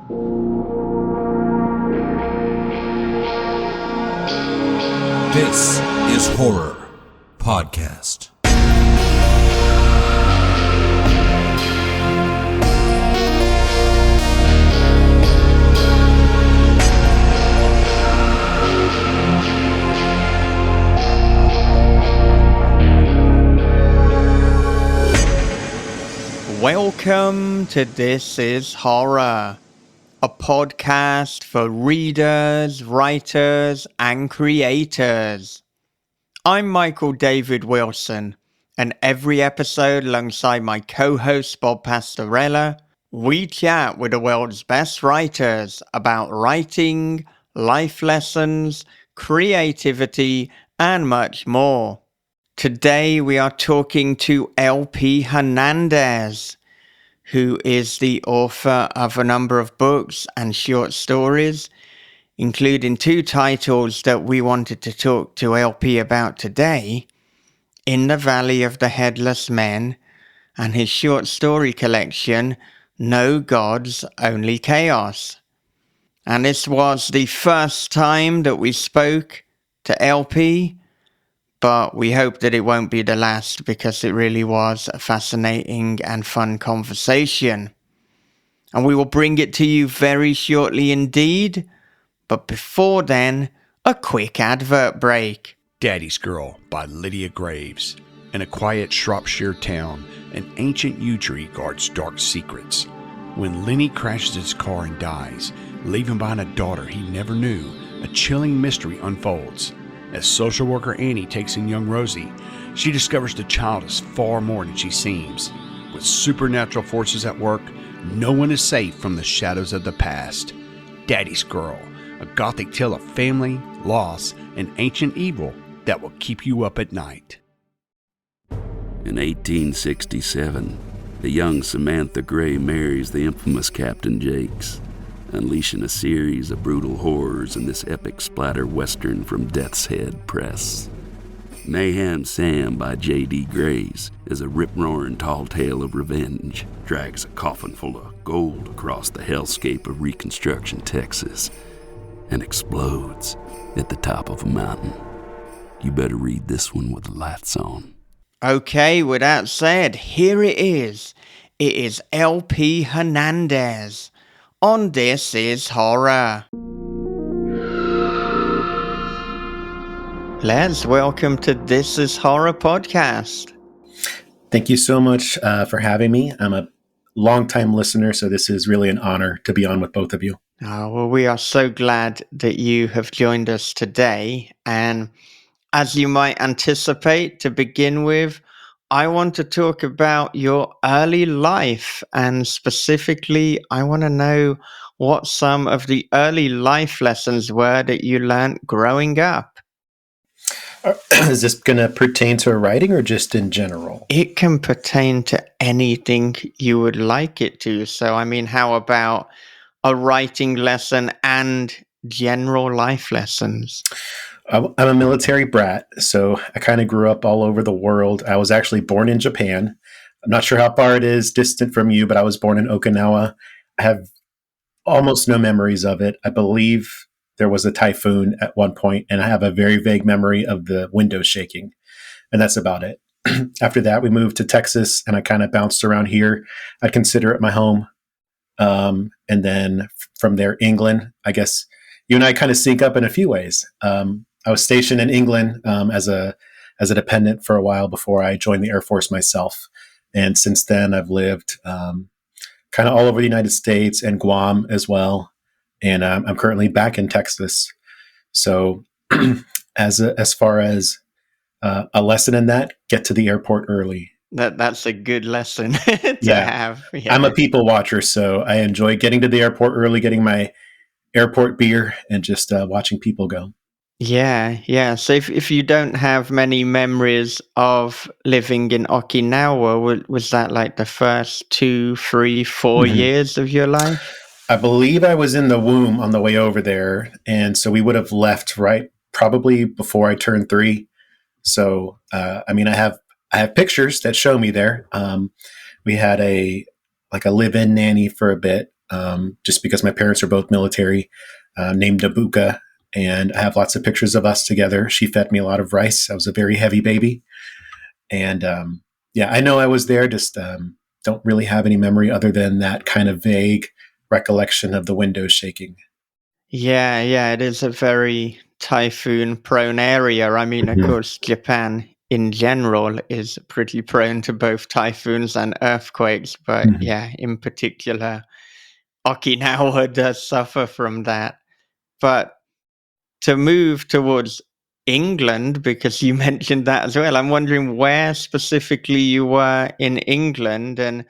This is Horror Podcast. Welcome to This is Horror, a podcast for readers, writers, and creators. I'm Michael David Wilson, and every episode alongside my co-host Bob Pastorella, we chat with the world's best writers about writing, life lessons, creativity, and much more. Today we are talking to LP Hernandez, who is the author of a number of books and short stories, including two titles that we wanted to talk to LP about today, In the Valley of the Headless Men, and his short story collection, No Gods, Only Chaos. And this was the first time that we spoke to LP, but we hope that it won't be the last because it really was a fascinating and fun conversation. And we will bring it to you very shortly indeed. But before then, a quick advert break. Daddy's Girl by Lydia Graves. In a quiet Shropshire town, an ancient yew tree guards dark secrets. When Lenny crashes his car and dies, leaving behind a daughter he never knew, a chilling mystery unfolds. As social worker Annie takes in young Rosie, she discovers the child is far more than she seems. With supernatural forces at work, no one is safe from the shadows of the past. Daddy's Girl, a gothic tale of family, loss, and ancient evil that will keep you up at night. In 1867, the young Samantha Gray marries the infamous Captain Jakes, unleashing a series of brutal horrors in this epic splatter western from Death's Head Press. Mayhem Sam by J.D. Grays is a rip-roaring tall tale of revenge, drags a coffin full of gold across the hellscape of Reconstruction, Texas, and explodes at the top of a mountain. You better read this one with the lights on. Okay, with that said, here it is. It is LP Hernandez on This is Horror. Let's welcome to This is Horror Podcast. Thank you so much for having me. I'm a longtime listener, so this is really an honor to be on with both of you. Oh, well, we are so glad that you have joined us today. And as you might anticipate, to begin with, I want to talk about your early life, and specifically, I want to know what some of the early life lessons were that you learned growing up. Is this going to pertain to writing or just in general? It can pertain to anything you would like it to. So, I mean, how about a writing lesson and general life lessons? I'm a military brat, so I kind of grew up all over the world. I was actually born in Japan. I'm not sure how far it is distant from you, but I was born in Okinawa. I have almost no memories of it. I believe there was a typhoon at one point, and I have a very vague memory of the windows shaking, and that's about it. After that, we moved to Texas, and I kind of bounced around here. I'd consider it my home. And then from there, England. I guess you and I kind of sync up in a few ways. I was stationed in England as a dependent for a while before I joined the Air Force myself. And since then, I've lived kind of all over the United States and Guam as well. And I'm currently back in Texas. So as far as a lesson in that, get to the airport early. That's a good lesson to have. Yeah. I'm a people watcher, so I enjoy getting to the airport early, getting my airport beer, and just watching people go. Yeah. So if you don't have many memories of living in Okinawa, was that like the first 2, 3, 4 years of your life? I believe I was in the womb on the way over there, and so we would have left right probably before I turned 3. So I mean, I have pictures that show me there. We had a live-in nanny for a bit. just because my parents are both military, named Abuka. And I have lots of pictures of us together. She fed me a lot of rice. I was a very heavy baby. And I know I was there, just don't really have any memory other than that kind of vague recollection of the windows shaking. Yeah, it is a very typhoon prone area. I mean, of course, Japan in general is pretty prone to both typhoons and earthquakes, but yeah, in particular, Okinawa does suffer from that. But to move towards England, because you mentioned that as well, I'm wondering where specifically you were in England, and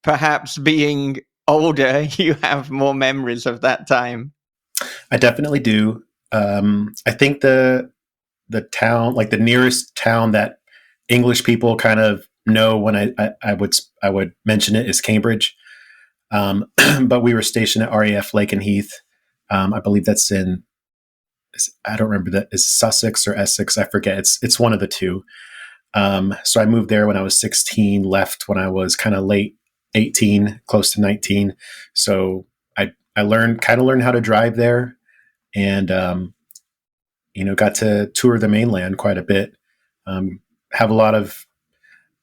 perhaps being older, you have more memories of that time. I definitely do. I think the town, like the nearest town that English people kind of know when I would mention it is Cambridge. But we were stationed at RAF Lakenheath. I believe that's I don't remember that is Sussex or Essex. I forget. It's one of the two. So I moved there when I was 16, left when I was kind of late 18, close to 19. So I learned how to drive there, and got to tour the mainland quite a bit. Have a lot of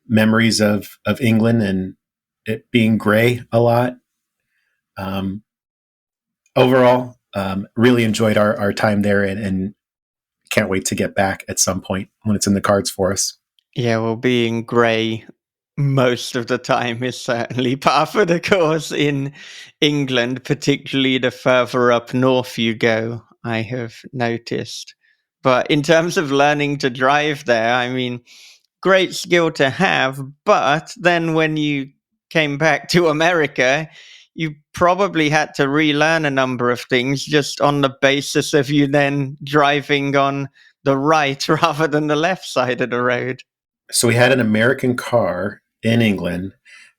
memories of England and it being gray a lot. Overall, really enjoyed our time there, and can't wait to get back at some point when it's in the cards for us. Yeah, well, being grey most of the time is certainly par for the course in England, particularly the further up north you go, I have noticed. But in terms of learning to drive there, I mean, great skill to have, but then when you came back to America, you probably had to relearn a number of things just on the basis of you then driving on the right rather than the left side of the road. So we had an American car in England,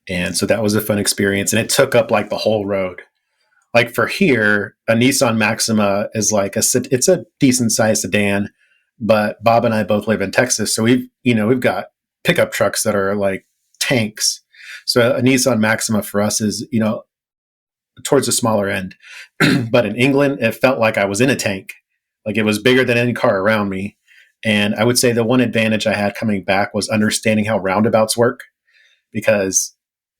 and so that was a fun experience, and it took up like the whole road. Like for here, a Nissan Maxima is like it's a decent sized sedan, but Bob and I both live in Texas, so we've got pickup trucks that are like tanks. So a Nissan Maxima for us is towards the smaller end, but in England it felt like I was in a tank, like it was bigger than any car around me. And I would say the one advantage I had coming back was understanding how roundabouts work, because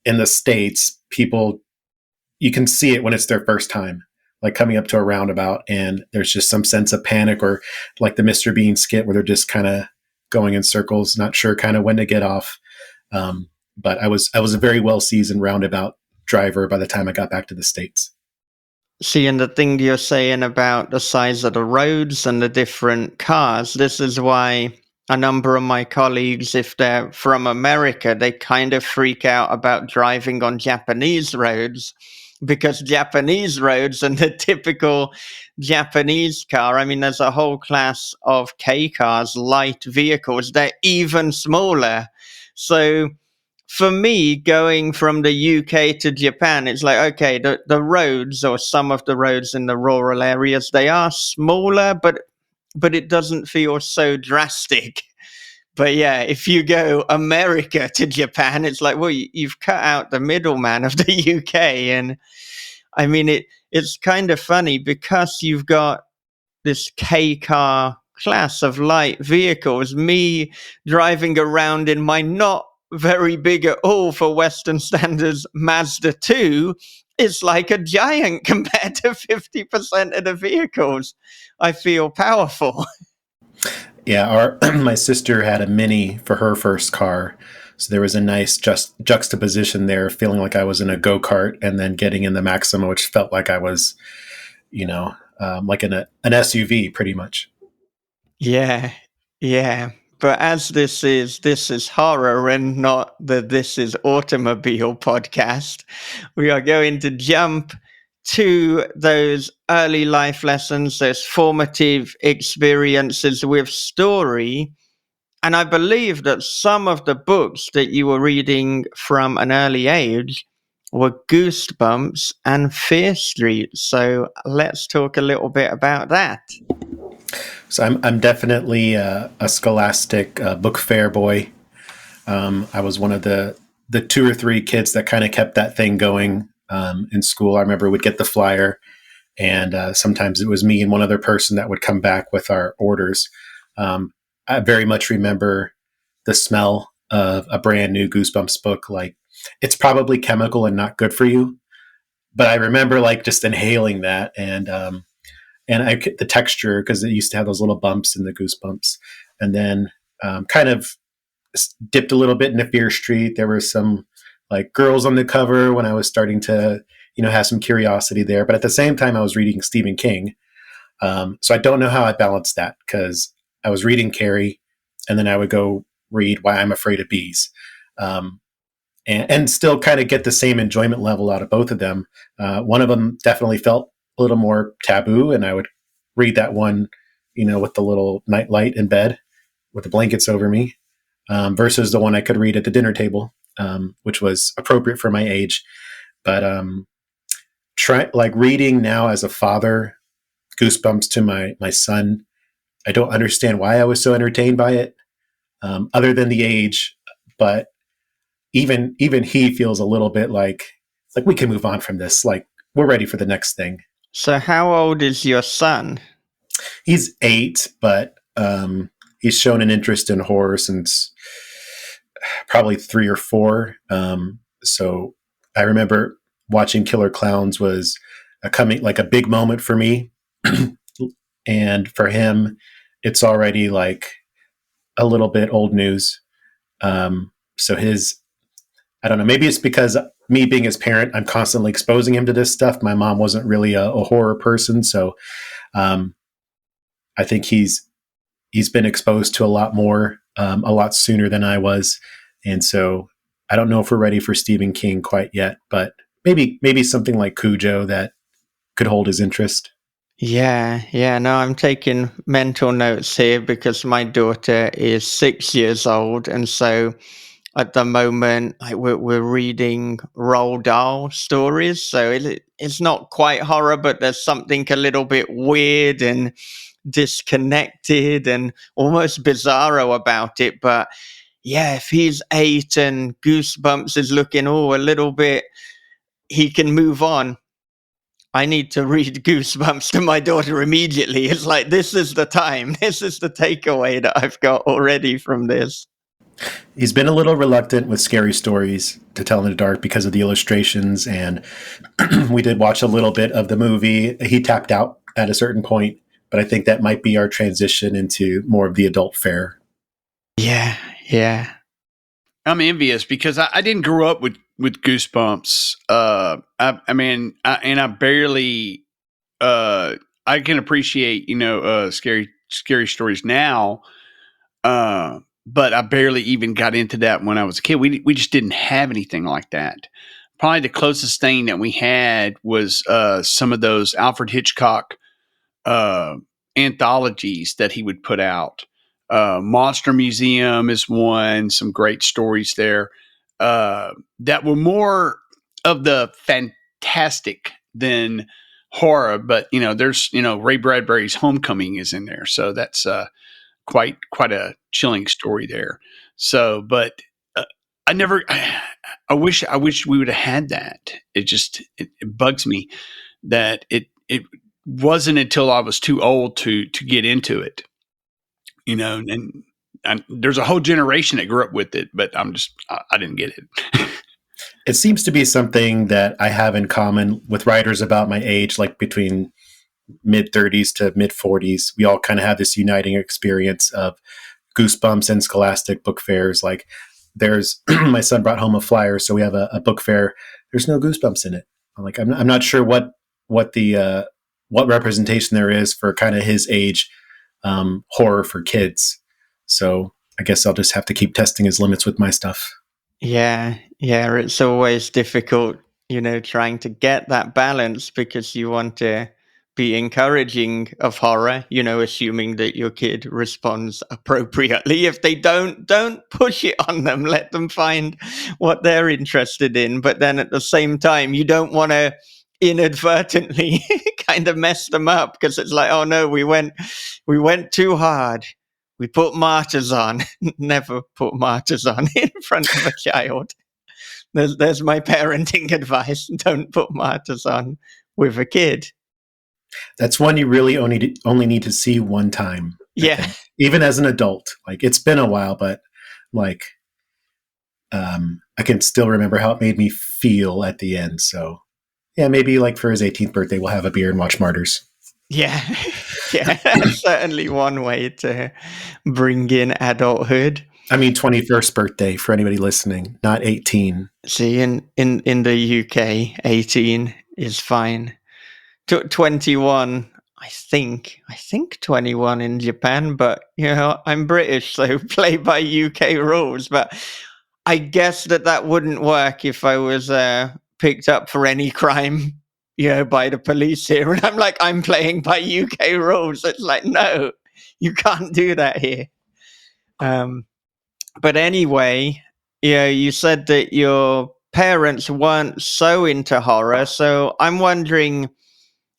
in the States, you can see it when it's their first time, like coming up to a roundabout, and there's just some sense of panic, or like the Mr. Bean skit where they're just kind of going in circles, not sure kind of when to get off. But I was a very well seasoned roundabout driver by the time I got back to the States. See, and the thing you're saying about the size of the roads and the different cars, this is why a number of my colleagues, if they're from America, they kind of freak out about driving on Japanese roads, because Japanese roads and the typical Japanese car, I mean, there's a whole class of K cars, light vehicles, they're even smaller. So for me, going from the UK to Japan, it's like, okay, the roads, or some of the roads in the rural areas, they are smaller, but it doesn't feel so drastic. But yeah, if you go America to Japan, it's like, well, you've cut out the middleman of the UK. And I mean, it's kind of funny because you've got this K car class of light vehicles, me driving around in my not very big at all for Western standards Mazda 2 is like a giant compared to 50% of the vehicles. I feel powerful. Yeah, my sister had a Mini for her first car, so there was a nice juxtaposition there, feeling like I was in a go-kart, and then getting in the Maxima, which felt like I was, like in an SUV, pretty much. Yeah. But as this is horror and not the This Is Automobile podcast, we are going to jump to those early life lessons, those formative experiences with story. And I believe that some of the books that you were reading from an early age were Goosebumps and Fear Street. So let's talk a little bit about that. So I'm definitely a Scholastic book fair boy. I was one of the two or three kids that kind of kept that thing going in school. I remember we'd get the flyer, and sometimes it was me and one other person that would come back with our orders. I very much remember the smell of a brand new Goosebumps book. Like, it's probably chemical and not good for you, but I remember like just inhaling that, and the texture, because it used to have those little bumps in the Goosebumps, and then kind of dipped a little bit into Fear Street. There were some like girls on the cover when I was starting to, have some curiosity there. But at the same time, I was reading Stephen King. So I don't know how I balanced that, because I was reading Carrie, and then I would go read Why I'm Afraid of Bees. And still kind of get the same enjoyment level out of both of them. One of them definitely felt a little more taboo, and I would read that one, with the little night light in bed with the blankets over me, versus the one I could read at the dinner table, which was appropriate for my age. But reading now as a father, Goosebumps to my son, I don't understand why I was so entertained by it, other than the age. But even he feels a little bit like we can move on from this. Like, we're ready for the next thing. So how old is your son? He's 8, but he's shown an interest in horror since probably 3 or 4. So I remember watching Killer Clowns was a big moment for me. And for him, it's already like a little bit old news. So I don't know, maybe it's because me being his parent, I'm constantly exposing him to this stuff. My mom wasn't really a horror person. So I think he's been exposed to a lot more, a lot sooner than I was. And so I don't know if we're ready for Stephen King quite yet, but maybe something like Cujo that could hold his interest. Yeah. No, I'm taking mental notes here because my daughter is 6 years old. And so at the moment, we're reading Roald Dahl stories. So it's not quite horror, but there's something a little bit weird and disconnected and almost bizarro about it. But yeah, if he's 8 and Goosebumps is looking a little bit, he can move on. I need to read Goosebumps to my daughter immediately. It's like, this is the time. This is the takeaway that I've got already from this. He's been a little reluctant with scary stories to tell in the dark because of the illustrations, and we did watch a little bit of the movie. He tapped out at a certain point, but I think that might be our transition into more of the adult fare. Yeah. I'm envious because I didn't grow up with Goosebumps. I barely. I can appreciate scary stories now, but I barely even got into that when I was a kid. We just didn't have anything like that. Probably the closest thing that we had was some of those Alfred Hitchcock anthologies that he would put out. Monster Museum is one, some great stories there that were more of the fantastic than horror. But, there's, Ray Bradbury's Homecoming is in there. So that's quite a chilling story there. So, but I wish we would have had that. It bugs me that it wasn't until I was too old to get into it, and there's a whole generation that grew up with it, but I didn't get it. It seems to be something that I have in common with writers about my age, like between mid 30s to mid 40s. We all kind of have this uniting experience of Goosebumps and Scholastic book fairs. Like, there's my son brought home a flyer, so we have a book fair. There's no Goosebumps in it. I'm not sure what representation there is for kind of his age horror for kids. So I guess I'll just have to keep testing his limits with my stuff. Yeah. It's always difficult, trying to get that balance because you want to be encouraging of horror, assuming that your kid responds appropriately. If they don't push it on them. Let them find what they're interested in. But then at the same time, you don't want to inadvertently kind of mess them up because it's like, oh no, we went too hard. We put Martyrs on. Never put Martyrs on in front of a child. there's my parenting advice. Don't put martyrs on with a kid. That's one you really only need to see one time. Yeah. Even as an adult. Like, it's been a while, but like, I can still remember how it made me feel at the end. So yeah, maybe like for his 18th birthday, we'll have a beer and watch Martyrs. Yeah. Yeah. That's certainly one way to bring in adulthood. I mean, 21st birthday for anybody listening, not 18. See, in the UK, 18 is fine. 21, I think 21 in Japan, but I'm British, so play by UK rules. But I guess that wouldn't work if I was picked up for any crime, by the police here, and I'm playing by UK rules. It's like, no, you can't do that here. But anyway, you said that your parents weren't so into horror, so I'm wondering,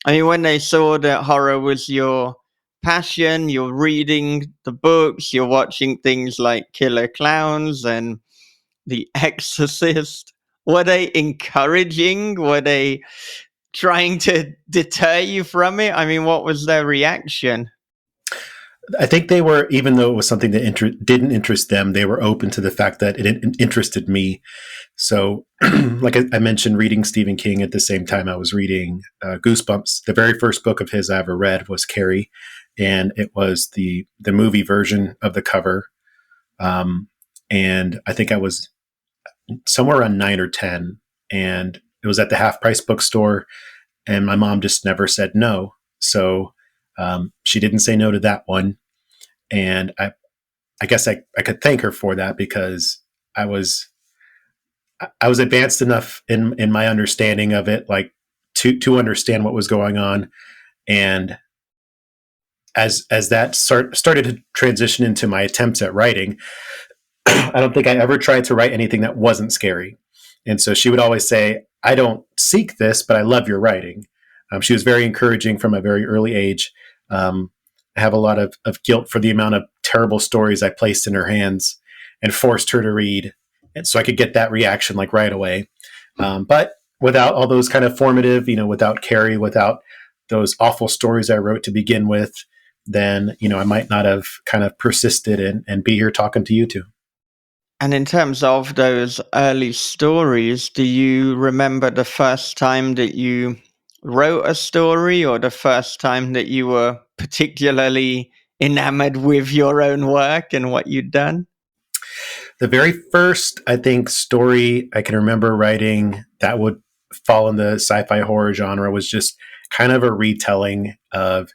I mean, when they saw that horror was your passion, you're reading the books, you're watching things like Killer Clowns and The Exorcist, were they encouraging? Were they trying to deter you from it? I mean, what was their reaction? I think they were, even though it was something that didn't interest them, they were open to the fact that it interested me. So, like I mentioned, reading Stephen King at the same time I was reading Goosebumps. The very first book of his I ever read was Carrie, and it was the movie version of the cover. And I think I was somewhere around 9 or 10, and it was at the half price bookstore, and my mom just never said no. So she didn't say no to that one. And I guess I could thank her for that, because I was advanced enough in my understanding of it, like to understand what was going on. And as that started to transition into my attempts at writing, I don't think I ever tried to write anything that wasn't scary. And so she would always say, I don't seek this, but I love your writing. She was very encouraging from a very early age. I have a lot of guilt for the amount of terrible stories I placed in her hands and forced her to read, and so I could get that reaction like right away. But without all those kind of formative, without Carrie, without those awful stories I wrote to begin with, then, I might not have kind of persisted and be here talking to you two. And in terms of those early stories, do you remember the first time that you wrote a story, or the first time that you were particularly enamored with your own work and what you'd done? The very first, I think, story I can remember writing that would fall in the sci-fi horror genre was just kind of a retelling of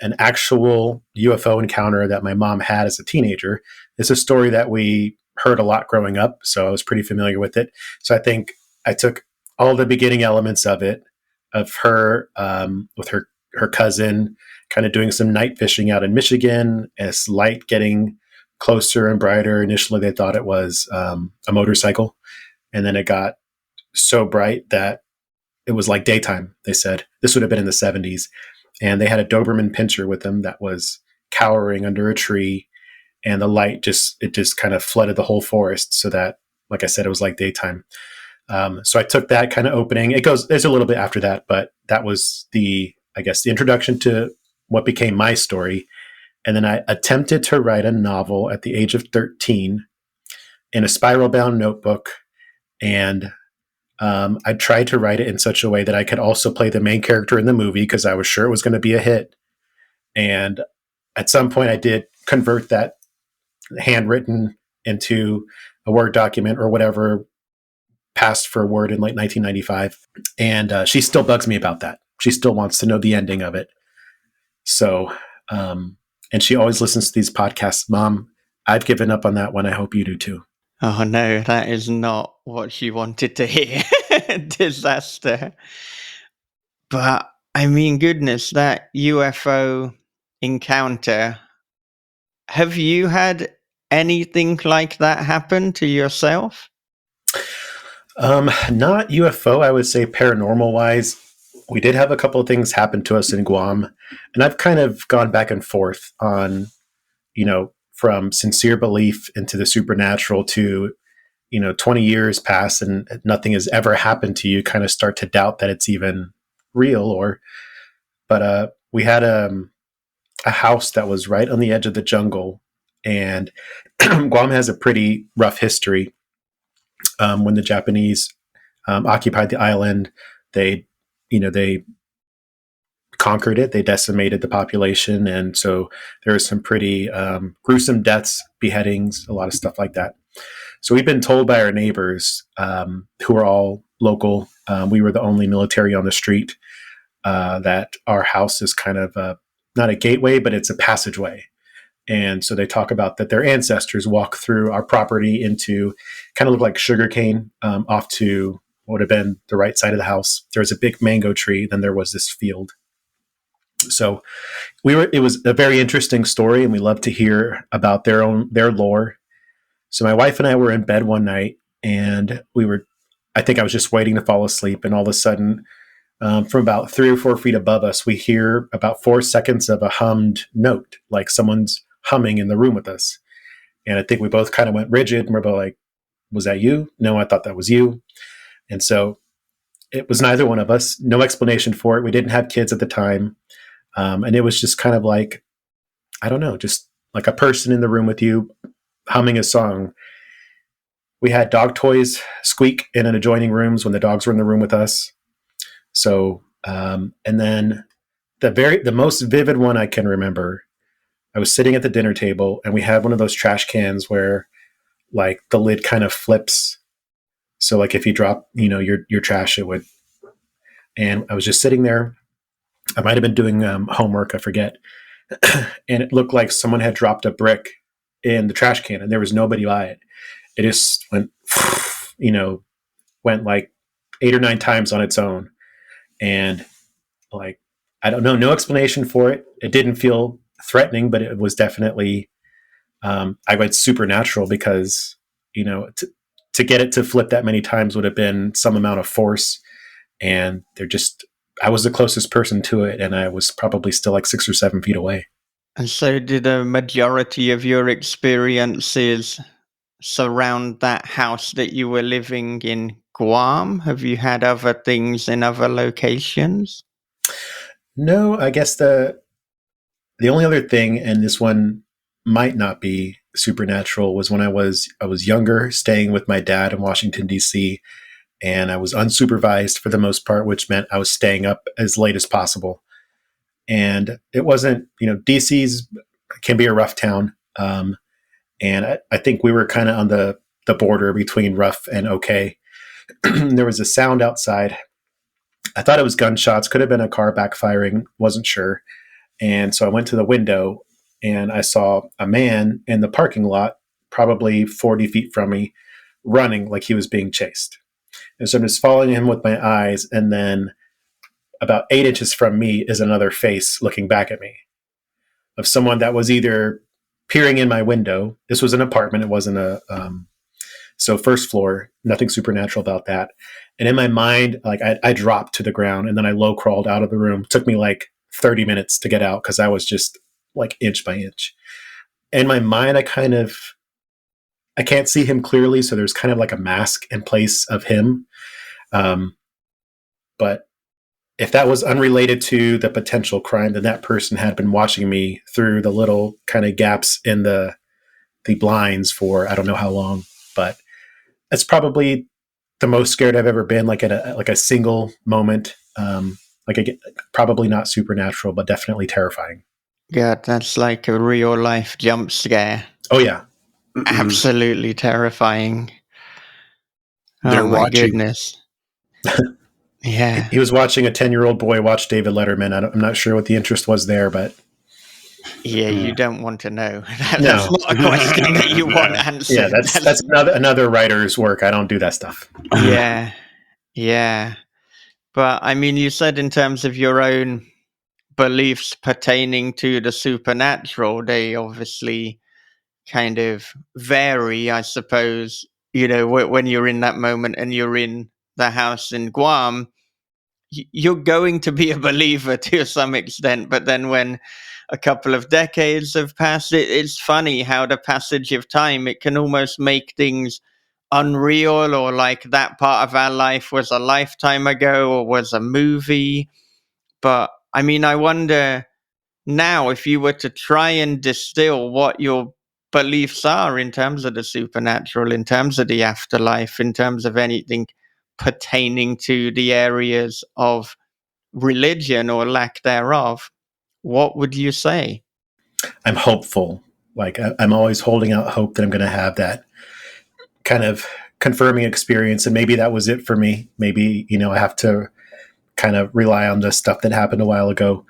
an actual UFO encounter that my mom had as a teenager. It's a story that we heard a lot growing up, so I was pretty familiar with it. So I think I took all the beginning elements of it, of her with her cousin kind of doing some night fishing out in Michigan, as light getting closer and brighter. Initially, they thought it was a motorcycle, and then it got so bright that it was like daytime. They said this would have been in the 70s, and they had a Doberman Pinscher with them that was cowering under a tree, and the light just kind of flooded the whole forest, so that, like I said, it was like daytime. So I took that kind of opening. There's a little bit after that, but that was the introduction to what became my story. And then I attempted to write a novel at the age of 13 in a spiral bound notebook. And I tried to write it in such a way that I could also play the main character in the movie, because I was sure it was going to be a hit. And at some point I did convert that handwritten into a Word document or whatever, passed for Word in late 1995. And she still bugs me about that. She still wants to know the ending of it. So, and she always listens to these podcasts. Mom, I've given up on that one. I hope you do too. Oh no, that is not what she wanted to hear. Disaster. But I mean, goodness, that UFO encounter. Have you had anything like that happen to yourself? Not UFO, I would say paranormal wise. We did have a couple of things happen to us in Guam, and I've kind of gone back and forth on, from sincere belief into the supernatural to 20 years pass and nothing has ever happened to you, kind of start to doubt that it's even real. But we had a house that was right on the edge of the jungle, and Guam has a pretty rough history. When the Japanese occupied the island, they conquered it. They decimated the population, and so there was some pretty gruesome deaths, beheadings, a lot of stuff like that. So we've been told by our neighbors, who are all local, we were the only military on the street, that our house is kind of not a gateway, but it's a passageway. And so they talk about that their ancestors walk through our property into kind of look like sugarcane, off to what would have been the right side of the house. There was a big mango tree, then there was this field. So it was a very interesting story, and we love to hear about their lore. So my wife and I were in bed one night, and I think I was just waiting to fall asleep, and all of a sudden, from about 3 or 4 feet above us, we hear about 4 seconds of a hummed note, like someone's humming in the room with us. And I think we both kind of went rigid, and we're both like, was that you? No, I thought that was you. And so it was neither one of us. No explanation for it. We didn't have kids at the time. And it was just kind of like, I don't know, just like a person in the room with you humming a song. We had dog toys squeak in adjoining rooms when the dogs were in the room with us. So, and then the most vivid one I can remember, I was sitting at the dinner table, and we had one of those trash cans where like the lid kind of flips. So like if you drop, your trash, it would, and I was just sitting there. I might've been doing homework, I forget. And it looked like someone had dropped a brick in the trash can, and there was nobody by it. It just went, went like 8 or 9 times on its own. And like, I don't know, no explanation for it. It didn't feel threatening, but it was definitely, I went supernatural because, to get it to flip that many times would have been some amount of force. And I was the closest person to it, and I was probably still like 6 or 7 feet away. And so did a majority of your experiences surround that house that you were living in Guam? Have you had other things in other locations? No, I guess the only other thing, and this one might not be supernatural, was when I was younger, staying with my dad in Washington, D.C., and I was unsupervised for the most part, which meant I was staying up as late as possible. And it wasn't, DC's can be a rough town. And I think we were kind of on the border between rough and okay. There was a sound outside. I thought it was gunshots, could have been a car backfiring, wasn't sure. And so I went to the window, and I saw a man in the parking lot, probably 40 feet from me, running like he was being chased. And so I'm just following him with my eyes, and then about 8 inches from me is another face looking back at me, of someone that was either peering in my window. This was an apartment. It wasn't so first floor, nothing supernatural about that. And in my mind, like I dropped to the ground, and then I low crawled out of the room. It took me like 30 minutes to get out because I was just like inch by inch. In my mind, I can't see him clearly. So there's kind of like a mask in place of him. But if that was unrelated to the potential crime, then that person had been watching me through the little kind of gaps in the blinds for I don't know how long. But that's probably the most scared I've ever been, like at a single moment. Probably not supernatural, but definitely terrifying. Yeah, that's like a real life jump scare. Oh yeah. Absolutely terrifying. They're oh my watching. Goodness. Yeah. He was watching a 10-year-old boy watch David Letterman. I'm not sure what the interest was there, but Yeah, you don't want to know. That's No. not a question that you want answered. yeah, that's another writer's work. I don't do that stuff. Yeah. Yeah. But I mean, you said in terms of your own beliefs pertaining to the supernatural, they obviously kind of vary, I suppose. When you're in that moment and you're in the house in Guam, you're going to be a believer to some extent. But then when a couple of decades have passed, it's funny how the passage of time, it can almost make things unreal, or like that part of our life was a lifetime ago or was a movie. But I mean, I wonder now if you were to try and distill what your beliefs are in terms of the supernatural, in terms of the afterlife, in terms of anything pertaining to the areas of religion or lack thereof, what would you say? I'm hopeful. Like I'm always holding out hope that I'm going to have that kind of confirming experience. And maybe that was it for me. Maybe, I have to kind of rely on the stuff that happened a while ago.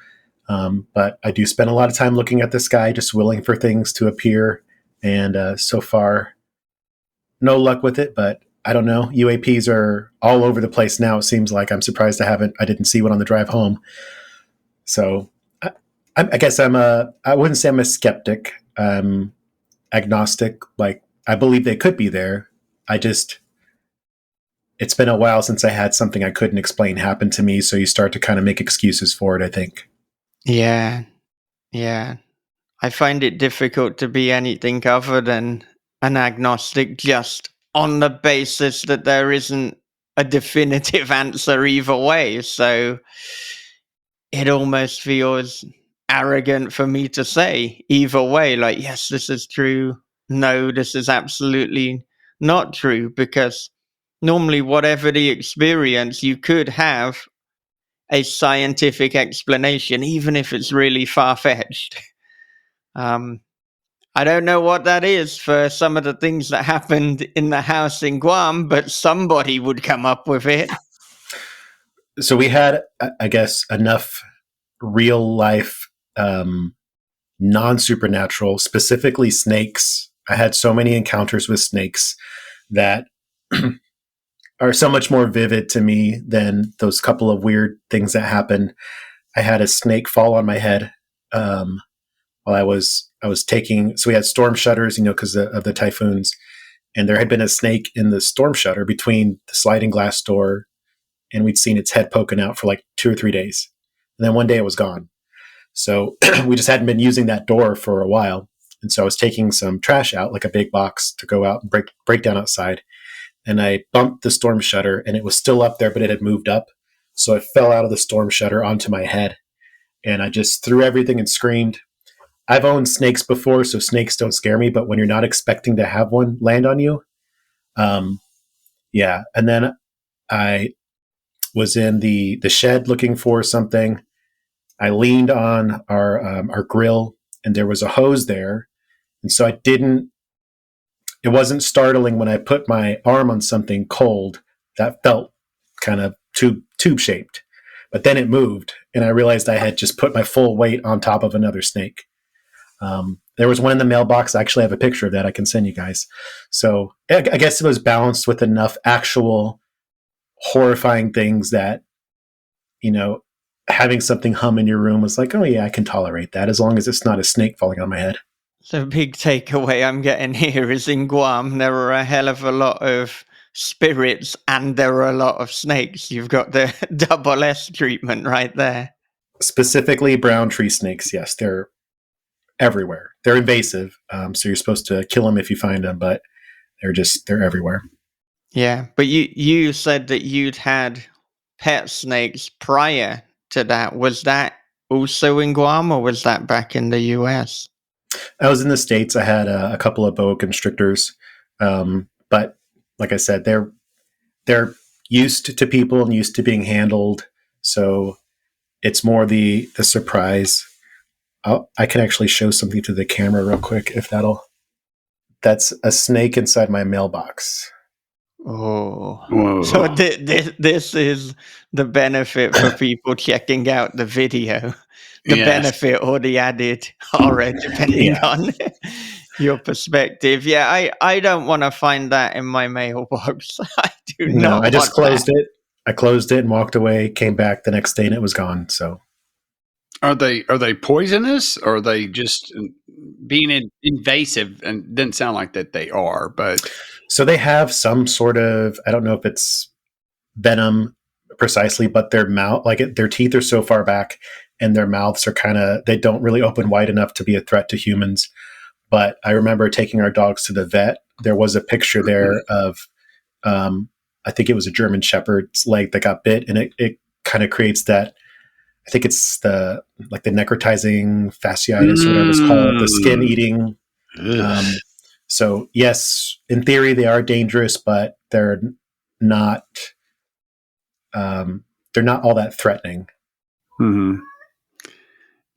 But I do spend a lot of time looking at the sky, just willing for things to appear. And so far, no luck with it, but I don't know. UAPs are all over the place now. It seems like I'm surprised I didn't see one on the drive home. So I guess I wouldn't say I'm a skeptic. I'm agnostic. Like, I believe they could be there. It's been a while since I had something I couldn't explain happen to me. So you start to kind of make excuses for it, I think. Yeah. I find it difficult to be anything other than an agnostic, just on the basis that there isn't a definitive answer either way. So it almost feels arrogant for me to say either way, like, yes, this is true. No, this is absolutely not true, because normally, whatever the experience, you could have a scientific explanation, even if it's really far-fetched. I don't know what that is for some of the things that happened in the house in Guam, but somebody would come up with it. So we had, I guess, enough real life, non-supernatural, specifically snakes. I had so many encounters with snakes that are so much more vivid to me than those couple of weird things that happened. I had a snake fall on my head while I was taking. So we had storm shutters, because of the typhoons, and there had been a snake in the storm shutter between the sliding glass door, and we'd seen its head poking out for like 2 or 3 days, and then one day it was gone. So we just hadn't been using that door for a while, and so I was taking some trash out, like a big box, to go out and break down outside. And I bumped the storm shutter, and it was still up there, but it had moved up. So I fell out of the storm shutter onto my head, and I just threw everything and screamed. I've owned snakes before, so snakes don't scare me, but when you're not expecting to have one land on you, yeah. And then I was in the shed looking for something. I leaned on our grill, and there was a hose there. And so it wasn't startling when I put my arm on something cold that felt kind of tube shaped, but then it moved, and I realized I had just put my full weight on top of another snake. There was one in the mailbox. I actually have a picture of that I can send you guys. So I guess it was balanced with enough actual horrifying things that, having something hum in your room was like, oh yeah, I can tolerate that as long as it's not a snake falling on my head. The big takeaway I'm getting here is in Guam, there are a hell of a lot of spirits and there are a lot of snakes. You've got the double S treatment right there. Specifically brown tree snakes. Yes, they're everywhere. They're invasive. So you're supposed to kill them if you find them, but they're everywhere. Yeah. But you said that you'd had pet snakes prior to that. Was that also in Guam, or was that back in the US? I was in the States. I had a couple of boa constrictors. But like I said, they're used to people and used to being handled. So it's more the surprise. I can actually show something to the camera real quick if that's a snake inside my mailbox. Oh, Whoa. so this is the benefit for people checking out the video. The benefit or the added horror, depending on your perspective. Yeah, I don't want to find that in my mailbox. I do not. I just closed it. I closed it and walked away, came back the next day, and it was gone. So Are they poisonous, or are they just being invasive? And doesn't sound like that they are, but so they have some sort of, I don't know if it's venom precisely, but their mouth, their teeth are so far back, and their mouths are they don't really open wide enough to be a threat to humans. But I remember taking our dogs to the vet there was a picture there of, I think it was a German Shepherd's leg that got bit, and it kind of creates that. I think it's the necrotizing fasciitis, or whatever it's called, the skin eating. So yes, in theory they are dangerous, but they're not. They're not all that threatening. Mm-hmm.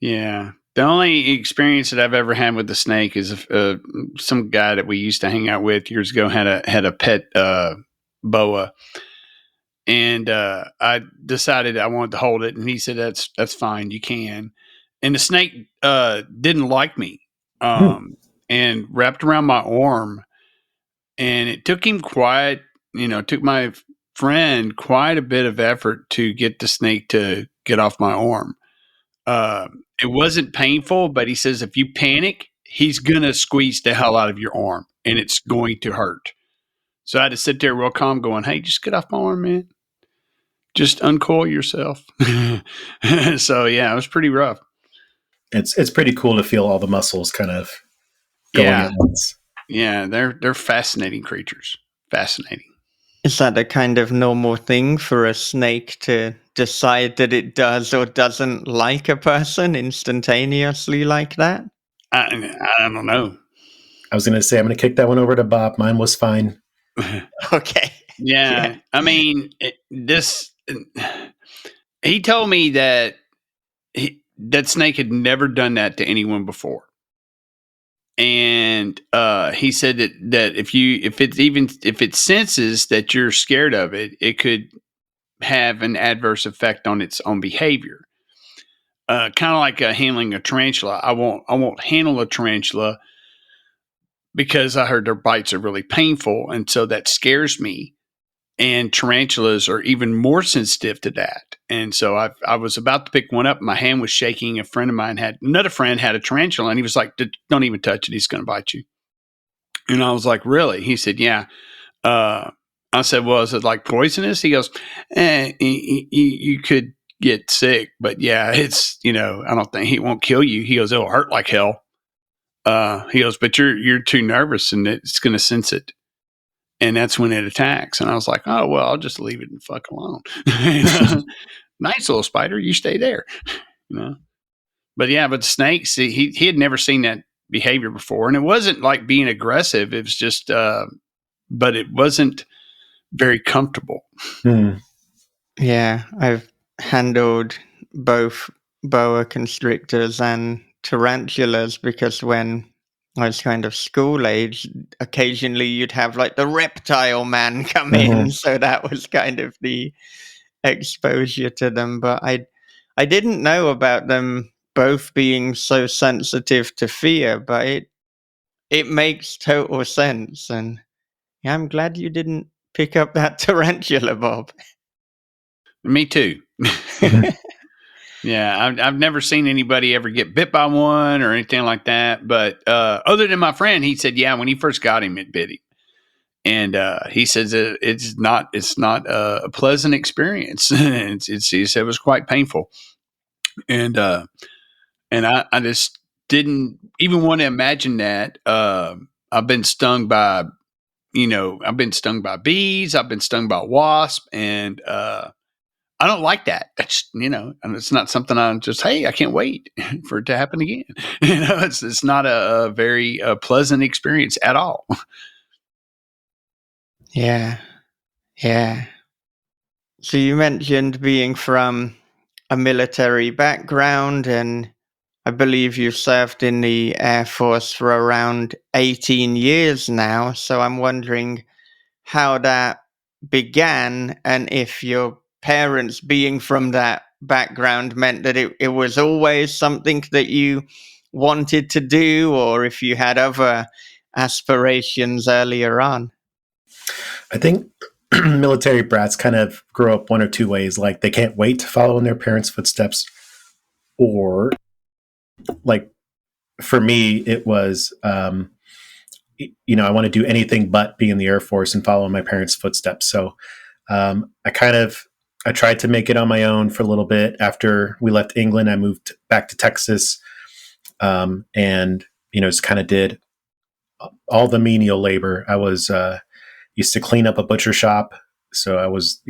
Yeah. The only experience that I've ever had with the snake is some guy that we used to hang out with years ago had a pet boa, and I decided I wanted to hold it, and he said that's fine, you can. And the snake didn't like me, and wrapped around my arm, and it took him took my friend quite a bit of effort to get the snake to get off my arm. It wasn't painful, but he says if you panic, he's going to squeeze the hell out of your arm and it's going to hurt. So I had to sit there real calm going, hey, just get off my arm, man. Just uncoil yourself. So, yeah, it was pretty rough. It's pretty cool to feel all the muscles kind of going at once. Yeah, they're fascinating creatures. Fascinating. Is that a kind of normal thing for a snake to decide that it does or doesn't like a person instantaneously like that? I don't know. I was going to say, I'm going to kick that one over to Bob. Mine was fine. Okay. Yeah. I mean, he told me that that snake had never done that to anyone before. And he said that if it senses that you're scared of it, it could have an adverse effect on its own behavior. Kind of like handling a tarantula. I won't handle a tarantula because I heard their bites are really painful, and so that scares me. And tarantulas are even more sensitive to that. And so I was about to pick one up. My hand was shaking. Another friend had a tarantula, and he was like, don't even touch it. He's going to bite you. And I was like, really? He said, yeah. I said, well, is it like poisonous? He goes, you could get sick, but yeah, it's, I don't think it won't kill you. He goes, it'll hurt like hell. He goes, but you're too nervous and it's going to sense it. And that's when it attacks. And I was like, oh, well, I'll just leave it and fuck alone. Nice little spider. You stay there. But yeah, but snakes, he had never seen that behavior before. And it wasn't like being aggressive. It was just, but it wasn't very comfortable. Yeah, I've handled both boa constrictors and tarantulas because when I was kind of school age, occasionally you'd have like the reptile man come in. So that was kind of the exposure to them. But I didn't know about them both being so sensitive to fear, but it makes total sense. And yeah, I'm glad you didn't pick up that tarantula, Bob. Me too. Yeah, I've never seen anybody ever get bit by one or anything like that. But other than my friend, he said, yeah, when he first got him, it bit him. And he says it's not a pleasant experience. He said it was quite painful. And I just didn't even want to imagine that. I've been stung by, I've been stung by bees. I've been stung by wasps, and I don't like that. That's, and it's not something I'm just, hey, I can't wait for it to happen again. It's not a very pleasant experience at all. Yeah. Yeah. So you mentioned being from a military background, and I believe you've served in the Air Force for around 18 years now. So I'm wondering how that began and if your parents being from that background meant that it was always something that you wanted to do, or if you had other aspirations earlier on. I think military brats kind of grow up one or two ways. Like they can't wait to follow in their parents' footsteps, or like for me, it was, I want to do anything but be in the Air Force and follow in my parents' footsteps. So I tried to make it on my own for a little bit. After we left England, I moved back to Texas, and just kind of did all the menial labor. I was used to clean up a butcher shop, so I was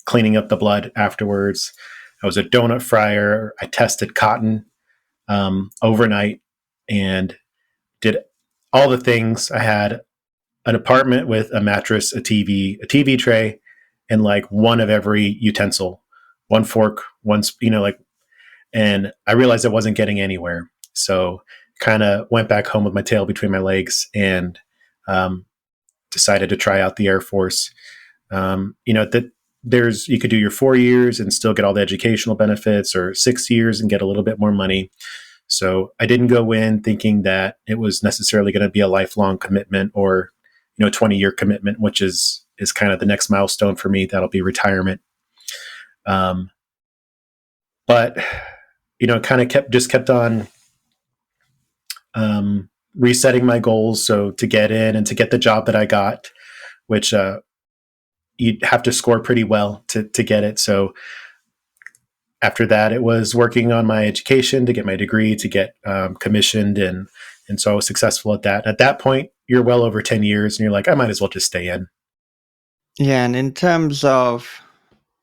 cleaning up the blood afterwards. I was a donut fryer. I tested cotton overnight and did all the things. I had an apartment with a mattress, a TV tray, and like one of every utensil, one fork, and I realized I wasn't getting anywhere. So kind of went back home with my tail between my legs and decided to try out the Air Force. That you could do your 4 years and still get all the educational benefits, or 6 years and get a little bit more money. So I didn't go in thinking that it was necessarily going to be a lifelong commitment or 20-year commitment, which is kind of the next milestone for me. That'll be retirement. But kind of kept on resetting my goals. So to get in and to get the job that I got, which you'd have to score pretty well to get it. So after that, it was working on my education to get my degree, to get commissioned, and so I was successful at that. At that point, you're well over 10 years, and you're like, I might as well just stay in. Yeah, and in terms of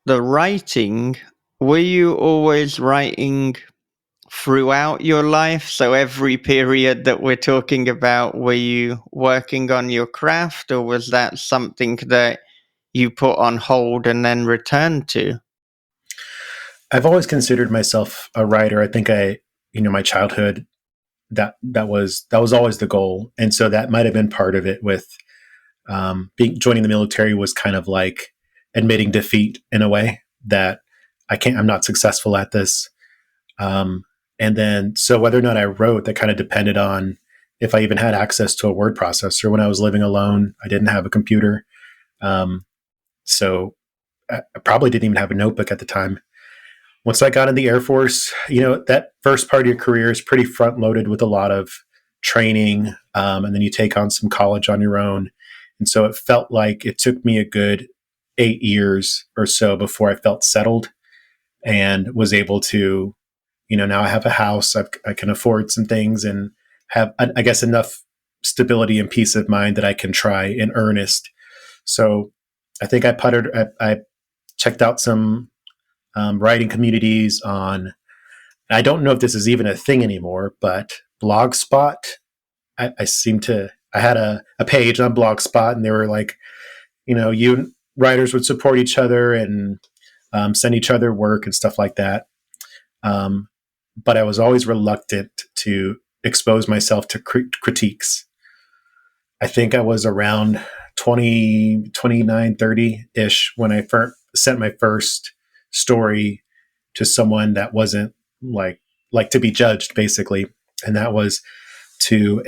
the writing, were you always writing throughout your life? So every period that we're talking about, were you working on your craft, or was that something that you put on hold and then returned to? I've always considered myself a writer. I think my childhood, that was always the goal. And so that might've been part of it with joining the military, was kind of like admitting defeat in a way, that I'm not successful at this. And then, so whether or not I wrote, that kind of depended on if I even had access to a word processor. When I was living alone, I didn't have a computer. So I probably didn't even have a notebook at the time. Once I got in the Air Force, that first part of your career is pretty front loaded with a lot of training. And then you take on some college on your own. And so it felt like it took me a good 8 years or so before I felt settled and was able to, now I have a house, I can afford some things and have, I guess, enough stability and peace of mind that I can try in earnest. So I think I checked out some writing communities on, I don't know if this is even a thing anymore, but Blogspot. I had a page on Blogspot, and they were like, you writers would support each other and send each other work and stuff like that. But I was always reluctant to expose myself to critiques. I think I was around 20, 29, 30-ish when I sent my first story to someone that wasn't like to be judged, basically. And that was to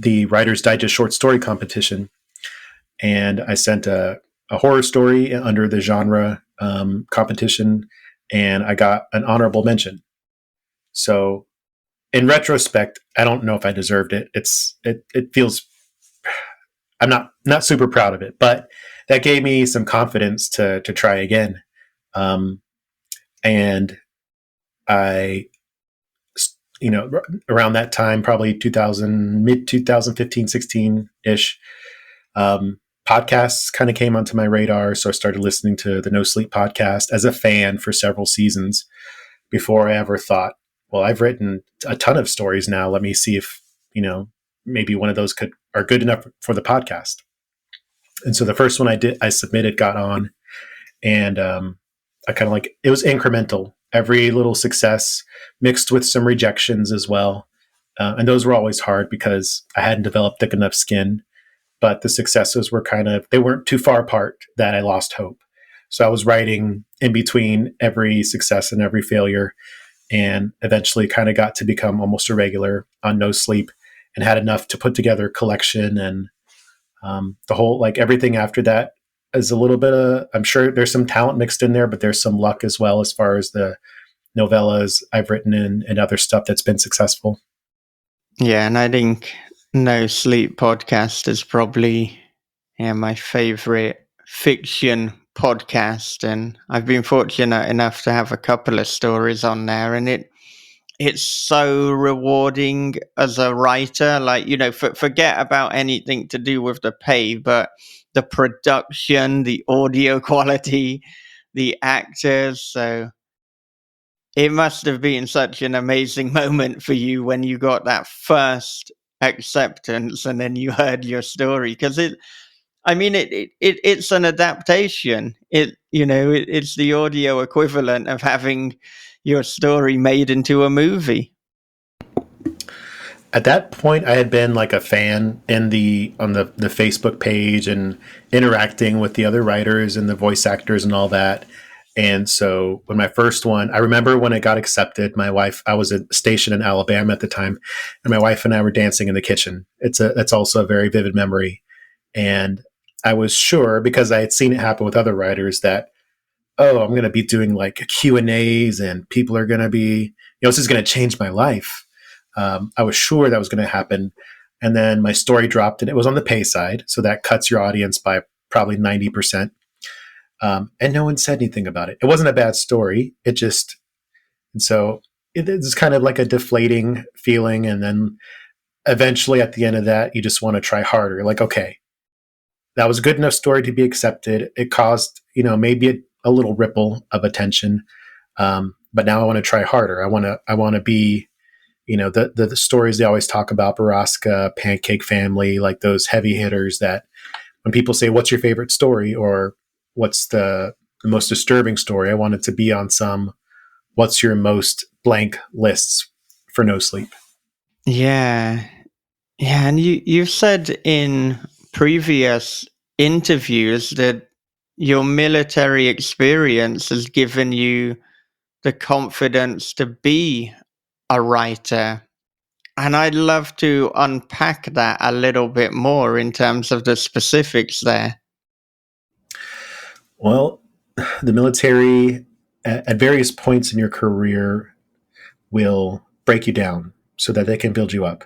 the Writer's Digest short story competition. And I sent a horror story under the genre competition, and I got an honorable mention. So in retrospect, I don't know if I deserved it. It feels, I'm not super proud of it, but that gave me some confidence to try again. And I, around that time, probably mid 2015, 16 ish, podcasts kind of came onto my radar. So I started listening to the No Sleep podcast as a fan for several seasons before I ever thought, well, I've written a ton of stories now. Let me see if, maybe one of those are good enough for the podcast. And so the first one I submitted, got on, and I kind of it was incremental. Every little success mixed with some rejections as well. And those were always hard because I hadn't developed thick enough skin, but the successes were they weren't too far apart that I lost hope. So I was writing in between every success and every failure, and eventually kind of got to become almost a regular on No Sleep, and had enough to put together a collection. And the whole, everything after that is a little bit of, I'm sure there's some talent mixed in there, but there's some luck as well, as far as the novellas I've written and other stuff that's been successful. Yeah, and I think No Sleep podcast is probably my favorite fiction podcast, and I've been fortunate enough to have a couple of stories on there, and it's so rewarding as a writer. Like, forget about anything to do with the pay, but the production, the audio quality, the actors. So it must have been such an amazing moment for you when you got that first acceptance and then you heard your story, because it's an adaptation. It's the audio equivalent of having your story made into a movie. At that point, I had been like a fan on the Facebook page and interacting with the other writers and the voice actors and all that. And so when my first one, I remember when it got accepted, my wife, I was stationed in Alabama at the time, and my wife and I were dancing in the kitchen. That's also a very vivid memory. And I was sure, because I had seen it happen with other writers, that, oh, I'm going to be doing like Q&As and people are going to be, this is going to change my life. I was sure that was going to happen. And then my story dropped, and it was on the pay side. So that cuts your audience by probably 90%. And no one said anything about it. It wasn't a bad story. And so it's kind of like a deflating feeling. And then eventually at the end of that, you just want to try harder. You're like, okay, that was a good enough story to be accepted. It caused, maybe a little ripple of attention. But now I want to try harder. I want to be, the stories they always talk about, Baraska, Pancake Family, like those heavy hitters that when people say, what's your favorite story, or what's the most disturbing story, I want it to be on some, what's your most blank lists for no sleep. Yeah. Yeah. And you've said in previous interviews that your military experience has given you the confidence to be a writer. And I'd love to unpack that a little bit more in terms of the specifics there. Well, the military at various points in your career will break you down so that they can build you up.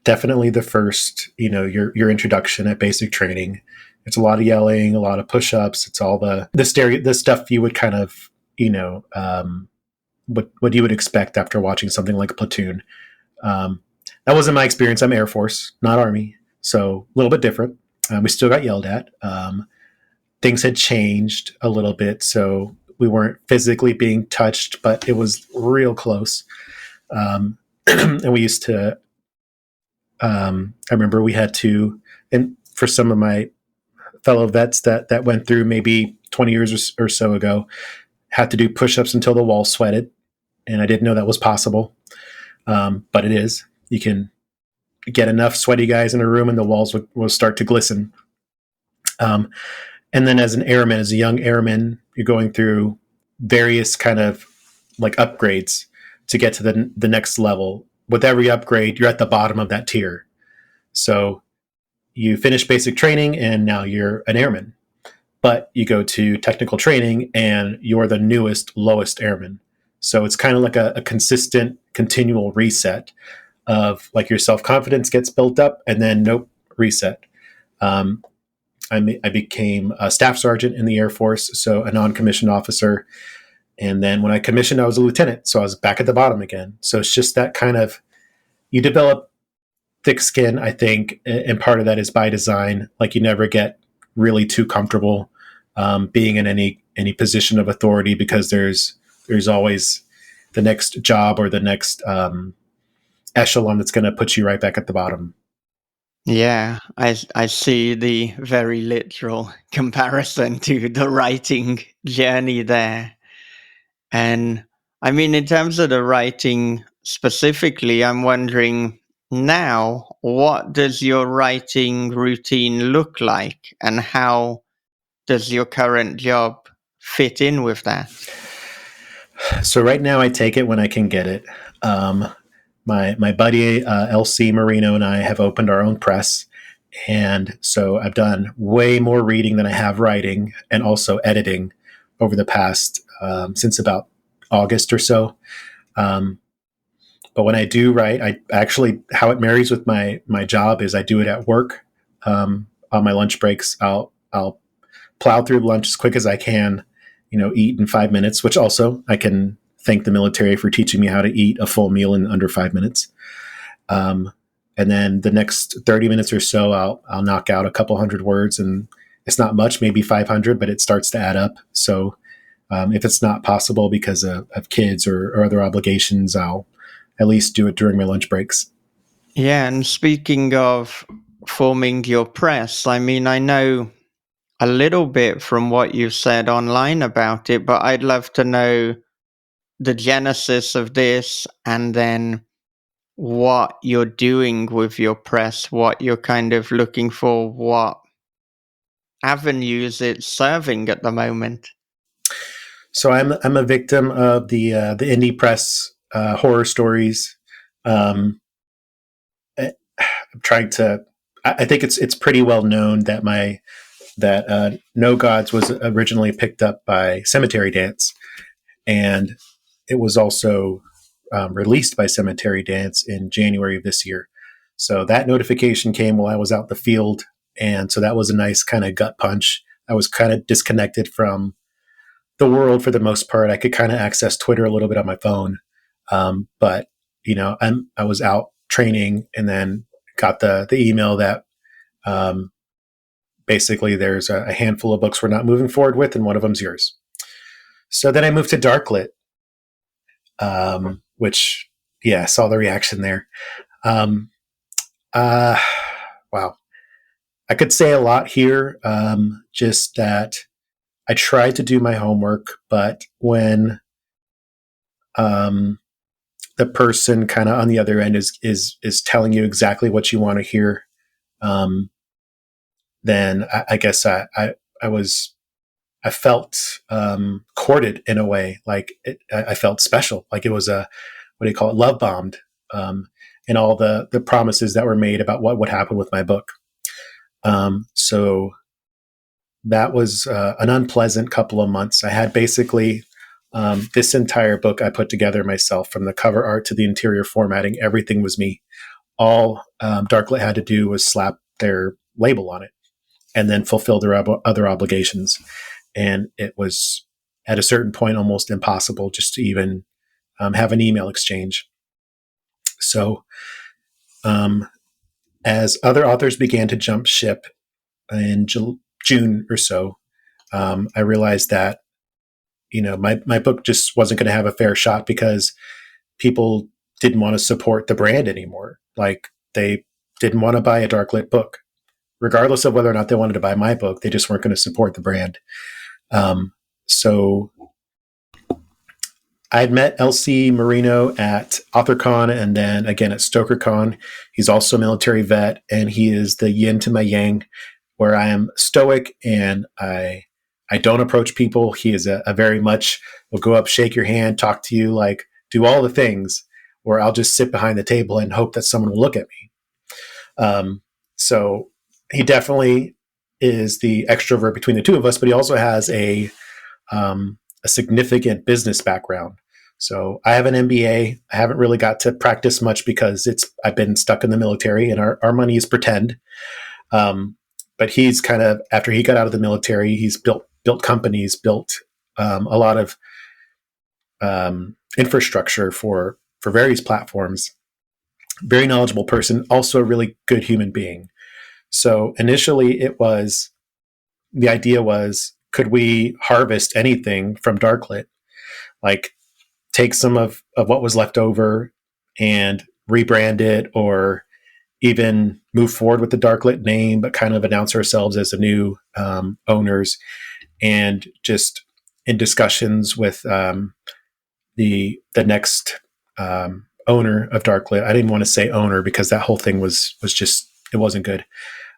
Definitely the first, your introduction at basic training. It's a lot of yelling, a lot of push-ups. It's all the stuff you would kind of, what you would expect after watching something like Platoon. That wasn't my experience. I'm Air Force, not Army, so a little bit different. We still got yelled at. Things had changed a little bit, so we weren't physically being touched, but it was real close. And we used to, I remember we had to, and for some of my fellow vets that went through maybe 20 years or so ago, had to do push-ups until the wall sweated. And I didn't know that was possible. But it is. You can get enough sweaty guys in a room and the walls will start to glisten. And then as a young airman, you're going through various kind of like upgrades to get to the next level. With every upgrade, you're at the bottom of that tier. So you finish basic training and now you're an airman. But you go to technical training and you're the newest, lowest airman. So it's kind of like a consistent, continual reset of like your self-confidence gets built up and then nope, reset. I became a staff sergeant in the Air Force, so a non-commissioned officer. And then when I commissioned, I was a lieutenant. So I was back at the bottom again. So it's just that kind of, you develop thick skin, I think. And part of that is by design. Like you never get really too comfortable being in any position of authority, because there's always the next job or the next echelon that's going to put you right back at the bottom. Yeah, I see the very literal comparison to the writing journey there. And in terms of the writing specifically, I'm wondering now, what does your writing routine look like, and how does your current job fit in with that? So right now I take it when I can get it. My buddy LC Marino and I have opened our own press, and so I've done way more reading than I have writing, and also editing over the past since about August or so. But when I do write, I actually, how it marries with my job is I do it at work. On my lunch breaks, I'll plow through lunch as quick as I can, eat in 5 minutes, which also I can thank the military for teaching me how to eat a full meal in under 5 minutes. And then the next 30 minutes or so, I'll knock out a couple hundred words, and it's not much, maybe 500, but it starts to add up. So if it's not possible because of kids or other obligations, I'll at least do it during my lunch breaks. Yeah, and speaking of forming your press, I mean, I know a little bit from what you've said online about it, but I'd love to know the genesis of this, and then what you're doing with your press, what you're kind of looking for, what avenues it's serving at the moment. So I'm a victim of the indie press horror stories. I'm trying to. I think it's pretty well known that No Gods was originally picked up by Cemetery Dance, and it was also released by Cemetery Dance in January of this year. So that notification came while I was out in the field, and so that was a nice kind of gut punch. I was kind of disconnected from the world for the most part. I could kind of access Twitter a little bit on my phone, but I was out training, and then got the email that basically there's a handful of books we're not moving forward with, and one of them's yours. So then I moved to Darklit, which, yeah, saw the reaction there. Wow. I could say a lot here, just that I tried to do my homework, but when the person kind of on the other end is telling you exactly what you want to hear, then I guess I felt courted in a way. Like I felt special, like it was love bombed, and all the promises that were made about what would happen with my book. So that was an unpleasant couple of months. I had basically this entire book I put together myself, from the cover art to the interior formatting. Everything was me. All Darklit had to do was slap their label on it and then fulfill their other obligations. And it was at a certain point almost impossible just to even have an email exchange. So as other authors began to jump ship in June or so, I realized that my book just wasn't going to have a fair shot because people didn't want to support the brand anymore. Like, they didn't want to buy a Darklit book, regardless of whether or not they wanted to buy my book. They just weren't going to support the brand. So I'd met LC Marino at AuthorCon, and then again at StokerCon. He's also a military vet, and he is the yin to my yang, where I am stoic and I don't approach people. He is a very much will go up, shake your hand, talk to you, like do all the things, where I'll just sit behind the table and hope that someone will look at me. So he definitely is the extrovert between the two of us, but he also has a significant business background. So I have an MBA. I haven't really got to practice much because I've been stuck in the military, and our money is pretend. But he's kind of, after he got out of the military, he's built companies, built a lot of infrastructure for various platforms. Very knowledgeable person, also a really good human being. So initially the idea was, could we harvest anything from Darklit? Like, take some of what was left over and rebrand it, or even move forward with the Darklit name, but kind of announce ourselves as the new owners. And just in discussions with the next owner of Darklit, I didn't want to say owner because that whole thing was just, it wasn't good.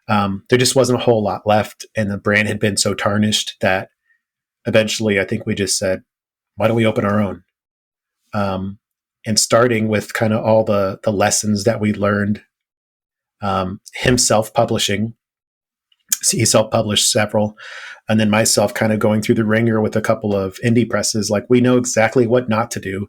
There just wasn't a whole lot left, and the brand had been so tarnished that eventually I think we just said, why don't we open our own? And starting with kind of all the lessons that we learned, him self-publishing, he self-published several, and then myself kind of going through the ringer with a couple of indie presses. Like, we know exactly what not to do,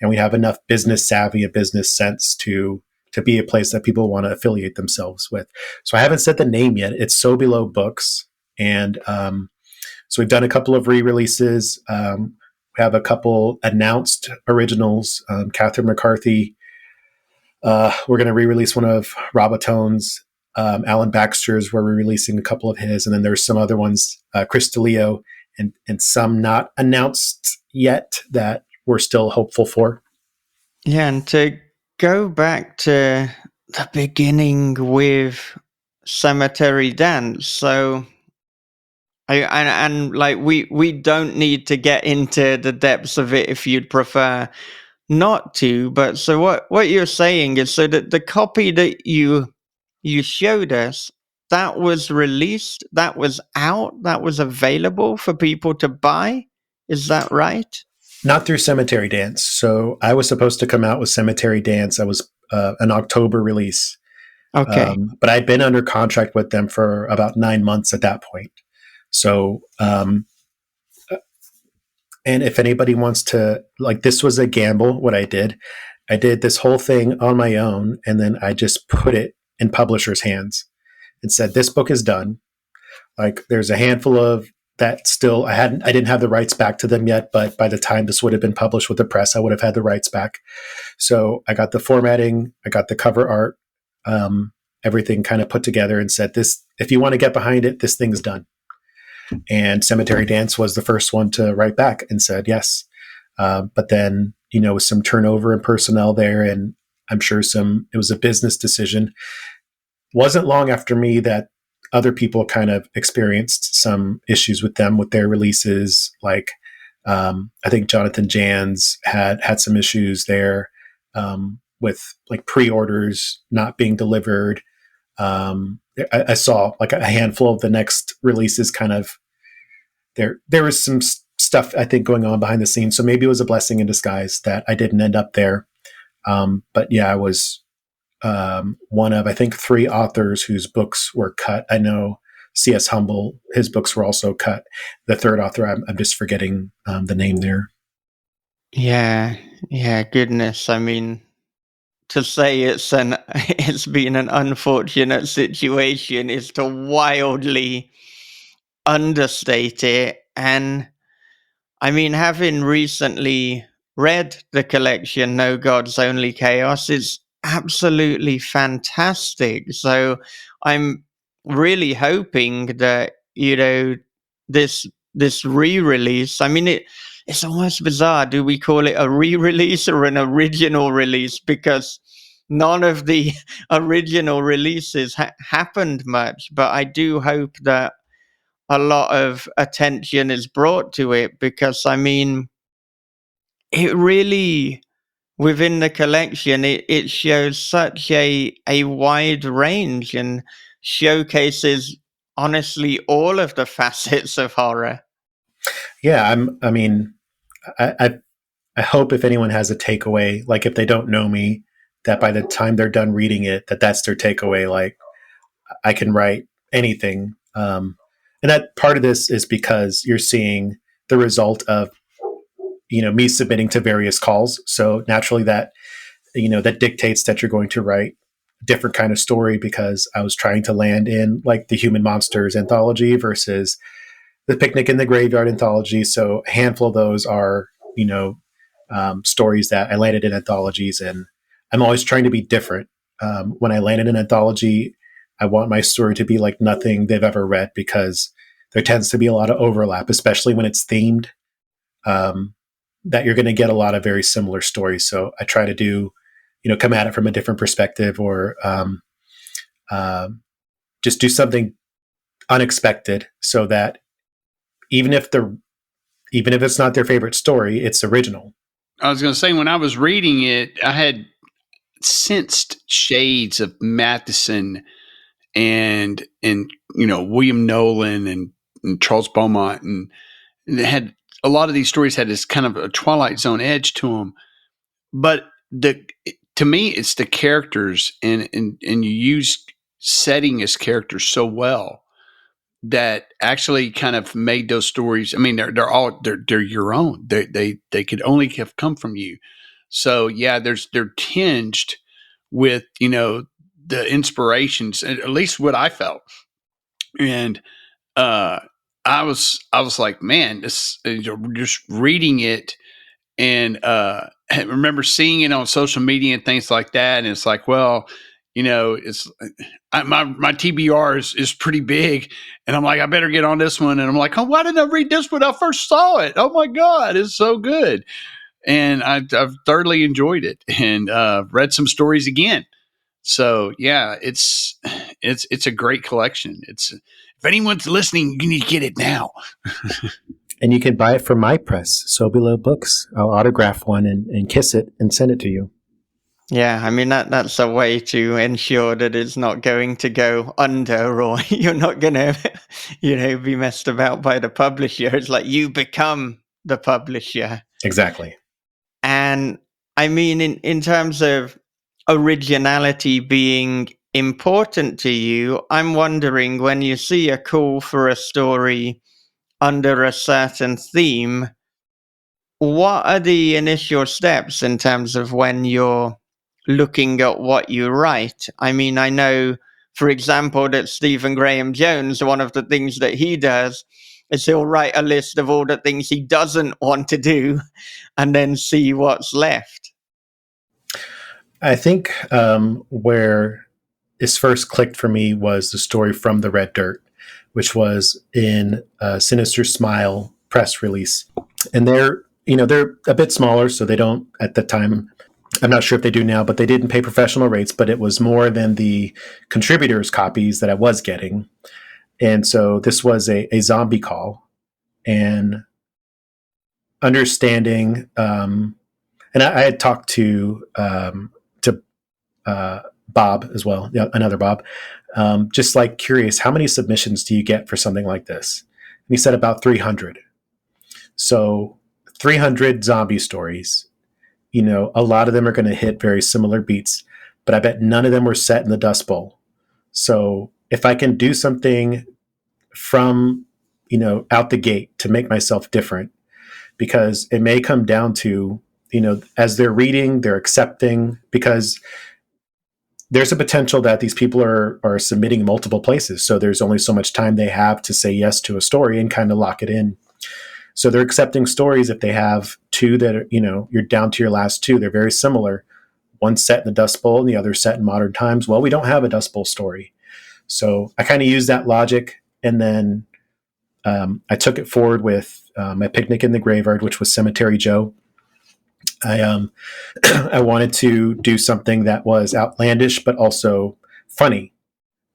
and we have enough business savvy and business sense to be a place that people want to affiliate themselves with. So I haven't said the name yet. It's Sobelo Books. And so we've done a couple of re-releases. We have a couple announced originals. Catherine McCarthy. We're going to re-release one of Robatone's. Alan Baxter's, where we're releasing a couple of his, and then there's some other ones, Chris DeLeo, and some not announced yet that we're still hopeful for. Yeah, and to go back to the beginning with Cemetery Dance, so like we don't need to get into the depths of it if you'd prefer not to, but so what you're saying is so that the copy that you showed us, that was released, that was out, that was available for people to buy. Is that right? Not through Cemetery Dance. So I was supposed to come out with Cemetery Dance. I was an October release. Okay. But I'd been under contract with them for about 9 months at that point. So, and if anybody wants to, like, this was a gamble, what I did this whole thing on my own, and then I just put it in publishers' hands and said, this book is done. Like, there's a handful of that still, I didn't have the rights back to them yet, but by the time this would have been published with the press, I would have had the rights back. So I got the formatting, I got the cover art, everything kind of put together, and said, this, if you want to get behind it, this thing's done. And Cemetery Dance was the first one to write back and said yes. But then, with some turnover in personnel there, and I'm sure it was a business decision. Wasn't long after me that other people kind of experienced some issues with them with their releases. Like, I think Jonathan Jans had some issues there with like pre-orders not being delivered. I saw like a handful of the next releases kind of there was some stuff I think going on behind the scenes. So maybe it was a blessing in disguise that I didn't end up there. But yeah, I was one of, I think, 3 authors whose books were cut. I know C.S. Humble, his books were also cut. The third author, I'm just forgetting the name there. Yeah, goodness. I mean, to say it's been an unfortunate situation is to wildly understate it. And I mean, having recently read the collection No Gods, Only Chaos, is absolutely fantastic. So I'm really hoping that, this re-release, I mean, it's almost bizarre. Do we call it a re-release or an original release? Because none of the original releases happened much, but I do hope that a lot of attention is brought to it, because I mean, it really, within the collection, it shows such a wide range and showcases honestly all of the facets of horror. Yeah, I hope if anyone has a takeaway, like if they don't know me, that by the time they're done reading it, that's their takeaway. Like, I can write anything. And that part of this is because you're seeing the result of, me submitting to various calls. So naturally that dictates that you're going to write a different kind of story, because I was trying to land in like the Human Monsters anthology versus the Picnic in the Graveyard anthology. So a handful of those are, stories that I landed in anthologies, and I'm always trying to be different. When I land in an anthology, I want my story to be like nothing they've ever read, because there tends to be a lot of overlap, especially when it's themed, that you're going to get a lot of very similar stories. So I try to do, come at it from a different perspective, or just do something unexpected, so that even if it's not their favorite story, it's original. I was going to say, when I was reading it, I had sensed shades of Matheson and William Nolan and Charles Beaumont, and it had a lot of these stories had this kind of a Twilight Zone edge to them. But to me, it's the characters, and you use setting as characters so well that actually kind of made those stories. I mean, they're your own. They could only have come from you. So yeah, they're tinged with the inspirations, at least what I felt, and I was like, man, this just reading it, and I remember seeing it on social media and things like that. And it's like, well, it's my TBR is pretty big, and I'm like, I better get on this one. And I'm like, oh, why didn't I read this when I first saw it? Oh my God, it's so good. And I've thoroughly enjoyed it, and read some stories again. So yeah, it's a great collection. It's if anyone's listening, you need to get it now. And you can buy it from my press, Sobelo Books. I'll autograph one and kiss it and send it to you. Yeah, I mean that's a way to ensure that it's not going to go under, or you're not going to, be messed about by the publisher. It's like you become the publisher. Exactly. And I mean, in terms of originality being important to you, I'm wondering, when you see a call for a story under a certain theme, what are the initial steps in terms of when you're looking at what you write? I mean, I know, for example, that Stephen Graham Jones, one of the things that he does is he'll write a list of all the things he doesn't want to do and then see what's left. I think where this first clicked for me was the story from the Red Dirt, which was in a Sinister Smile press release. And they're a bit smaller, so they don't, at the time, I'm not sure if they do now, but they didn't pay professional rates, but it was more than the contributors' copies that I was getting. And so this was a zombie call, and understanding, and I had talked to Bob as well, another Bob, just like curious, how many submissions do you get for something like this? And he said about 300. So 300 zombie stories, a lot of them are going to hit very similar beats, but I bet none of them were set in the Dust Bowl. So if I can do something from, out the gate to make myself different, because it may come down to, as they're reading, they're accepting, because there's a potential that these people are submitting multiple places. So there's only so much time they have to say yes to a story and kind of lock it in. So they're accepting stories if they have two that are, you're down to your last two. They're very similar. One set in the Dust Bowl and the other set in modern times. Well, we don't have a Dust Bowl story. So I kind of used that logic. And then I took it forward with my Picnic in the Graveyard, which was Cemetery Joe. I wanted to do something that was outlandish, but also funny.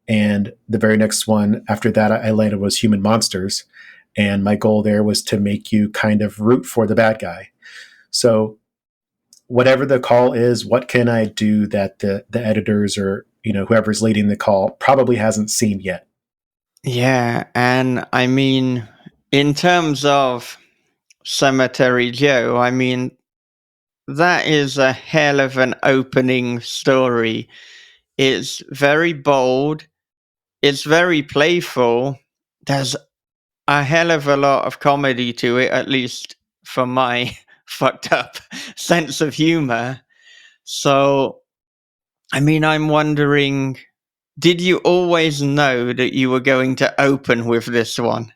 And the very next one after that I landed was Human Monsters. And my goal there was to make you kind of root for the bad guy. So whatever the call is, what can I do that the editors or, whoever's leading the call probably hasn't seen yet? Yeah, and I mean, in terms of Cemetery Joe, I mean, that is a hell of an opening story. It's very bold. It's very playful. There's a hell of a lot of comedy to it, at least for my fucked up sense of humor. So, I mean, I'm wondering, did you always know that you were going to open with this one?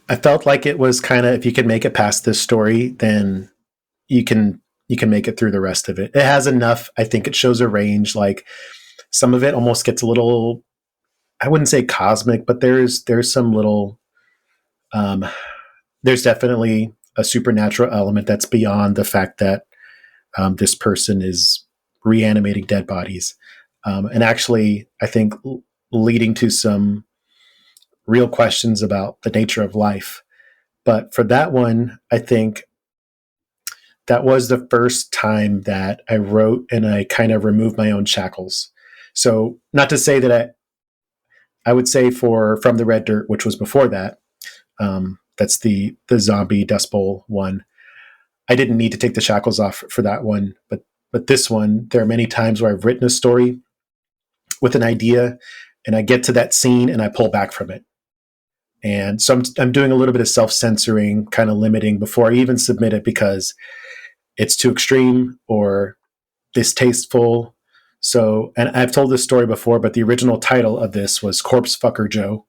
I felt like it was kind of, if you can make it past this story, then you can make it through the rest of it. It has enough. I think it shows a range. Like some of it almost gets a little, I wouldn't say cosmic, but there's some little, there's definitely a supernatural element that's beyond the fact that this person is reanimating dead bodies. And actually, I think leading to some real questions about the nature of life. But for that one, I think that was the first time that I wrote and I kind of removed my own shackles. So not to say that I would say From the Red Dirt, which was before that, that's the zombie Dust Bowl one. I didn't need to take the shackles off for that one, but this one, there are many times where I've written a story with an idea and I get to that scene and I pull back from it. And so I'm doing a little bit of self-censoring, kind of limiting before I even submit it because it's too extreme or distasteful. So, and I've told this story before, but the original title of this was Corpse Fucker Joe.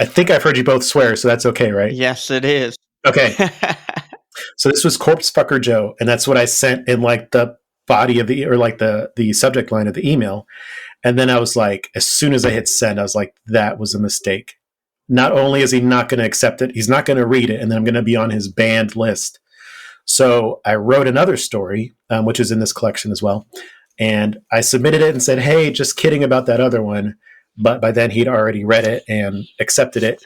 I think I've heard you both swear, so that's okay, right? Yes, it is. Okay. So this was Corpse Fucker Joe, and that's what I sent in like the body of the subject line of the email. And then I was like, as soon as I hit send, I was like, that was a mistake. Not only is he not going to accept it, he's not going to read it, and then I'm going to be on his banned list. So I wrote another story, which is in this collection as well. And I submitted it and said, hey, just kidding about that other one. But by then he'd already read it and accepted it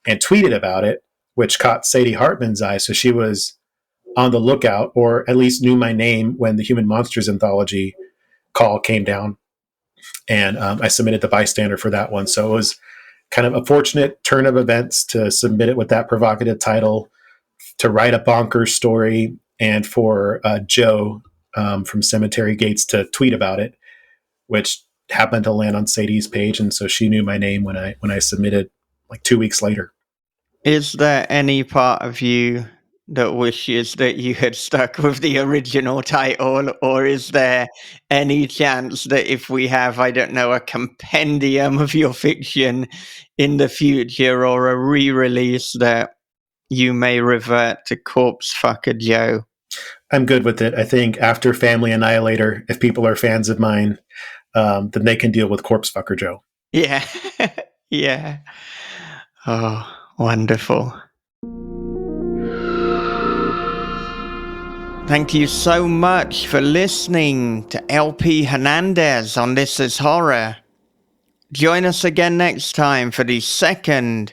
and tweeted about it, which caught Sadie Hartman's eye. So she was on the lookout, or at least knew my name when the Human Monsters Anthology call came down. And I submitted the bystander for that one. So it was kind of a fortunate turn of events to submit it with that provocative title, to write a bonkers story, and for Joe from Cemetery Gates to tweet about it, which happened to land on Sadie's page. And so she knew my name when I submitted like 2 weeks later. Is there any part of you that wishes that you had stuck with the original title, or is there any chance that if we have, I don't know, a compendium of your fiction in the future or a re-release that you may revert to Corpse Fucker Joe? I'm good with it. I think after Family Annihilator, if people are fans of mine, then they can deal with Corpse Fucker Joe. Yeah. Yeah. Oh, wonderful. Thank you so much for listening to LP Hernandez on This Is Horror. Join us again next time for the second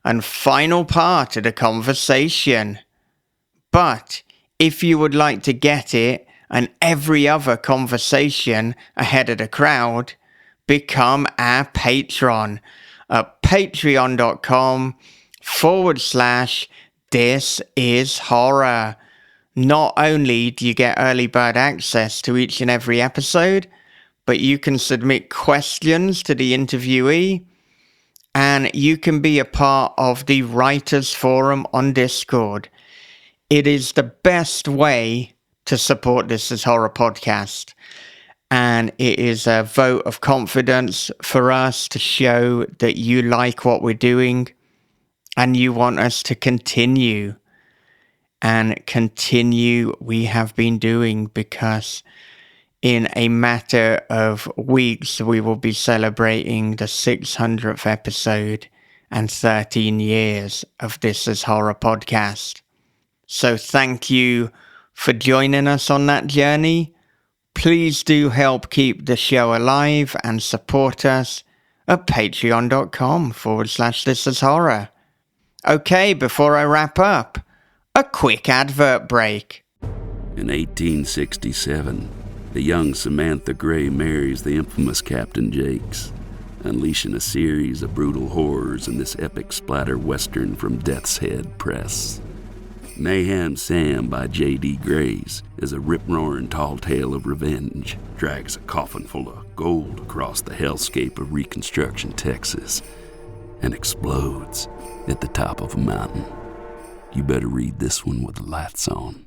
and final part of the conversation. But if you would like to get it and every other conversation ahead of the crowd, become our patron at patreon.com/thisishorror. Not only do you get early bird access to each and every episode, but you can submit questions to the interviewee, and you can be a part of the Writers Forum on Discord. It is the best way to support This Is Horror podcast, and it is a vote of confidence for us to show that you like what we're doing and you want us to continue. And continue we have been doing, because in a matter of weeks we will be celebrating the 600th episode and 13 years of This Is Horror podcast. So thank you for joining us on that journey. Please do help keep the show alive and support us at patreon.com/thisishorror. Okay, before I wrap up, a quick advert break. In 1867, the young Samantha Gray marries the infamous Captain Jakes, unleashing a series of brutal horrors in this epic splatter western from Death's Head Press. Mayhem Sam by J.D. Grays is a rip-roaring tall tale of revenge, drags a coffin full of gold across the hellscape of Reconstruction, Texas, and explodes at the top of a mountain. You better read this one with the lights on.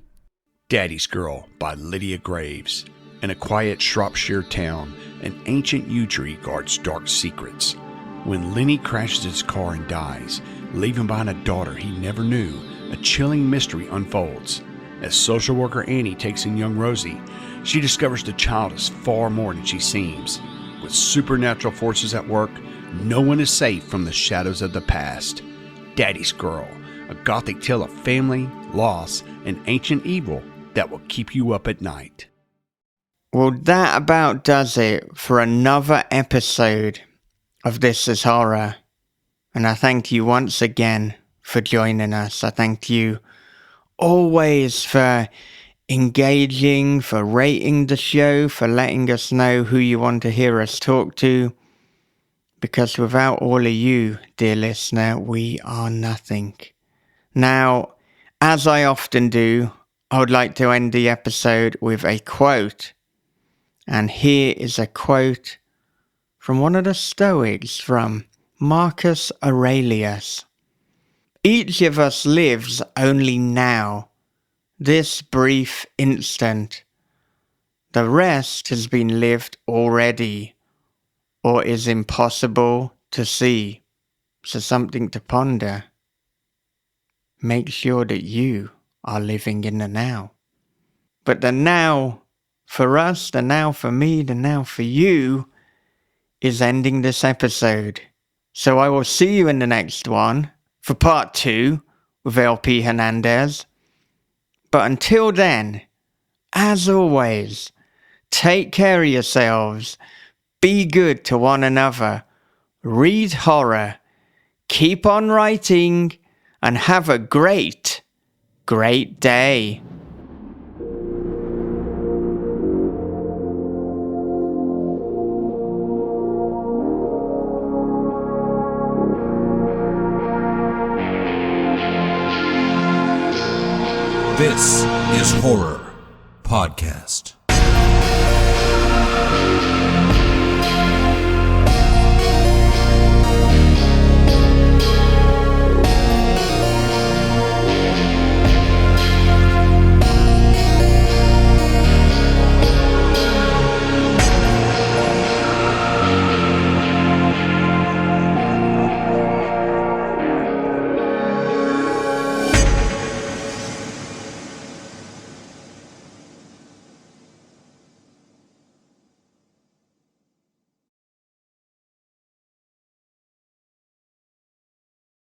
Daddy's Girl by Lydia Graves. In a quiet Shropshire town, an ancient yew tree guards dark secrets. When Lenny crashes his car and dies, leaving behind a daughter he never knew, a chilling mystery unfolds. As social worker Annie takes in young Rosie, she discovers the child is far more than she seems. With supernatural forces at work, no one is safe from the shadows of the past. Daddy's Girl, a gothic tale of family, loss, and ancient evil that will keep you up at night. Well, that about does it for another episode of This Is Horror. And I thank you once again for joining us. I thank you always for engaging, for rating the show, for letting us know who you want to hear us talk to. Because without all of you, dear listener, we are nothing. Now, as I often do, I would like to end the episode with a quote. And here is a quote from one of the Stoics, from Marcus Aurelius. Each of us lives only now, this brief instant. The rest has been lived already, or is impossible to see. So something to ponder. Make sure that you are living in the now. But the now for us, the now for me, the now for you is ending this episode. So I will see you in the next one for part 2 with LP Hernandez. But until then, as always, take care of yourselves, be good to one another, read horror, keep on writing, and have a great, great day. This is Horror Podcast.